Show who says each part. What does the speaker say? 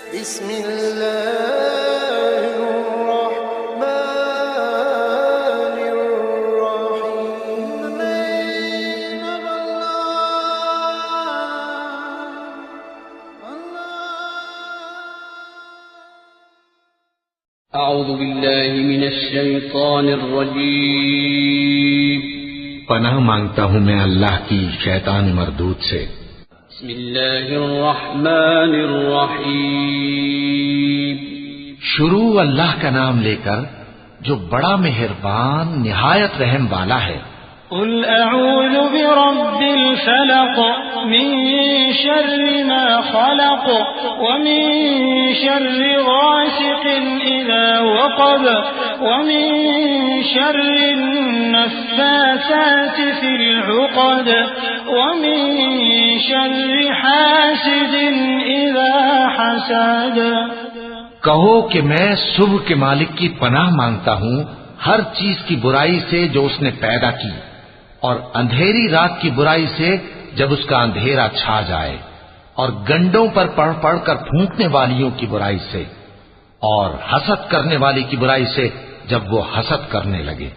Speaker 1: अऊज़ु बिल्लाहि मिनश शैतानिर रजीम।
Speaker 2: पनाह मांगता हूँ मैं अल्लाह की शैतान मरदूद से।
Speaker 1: बिस्मिल्लाहिर रहमानिर रहीम।
Speaker 2: शुरू अल्लाह का नाम लेकर जो बड़ा मेहरबान निहायत रहम वाला है।
Speaker 3: कुल अऊज़ु बिरब्बिल फलक मिन शर्रि मा खलक व मिन शर्रि गासिकिन इज़ा वक़ब व मिन शर्रि नफ़्फ़ासाति फ़िल उक़द व मिन शर्रि हासिदिन इज़ा हसद।
Speaker 2: कहो कि मैं सुबह के मालिक की पनाह मांगता हूँ हर चीज की बुराई से जो उसने पैदा की, और अंधेरी रात की बुराई से जब उसका अंधेरा छा जाए, और गंडों पर पढ़ पढ़ कर फूंकने वालियों की बुराई से, और हसद करने वाली की बुराई से जब वो हसद करने लगे।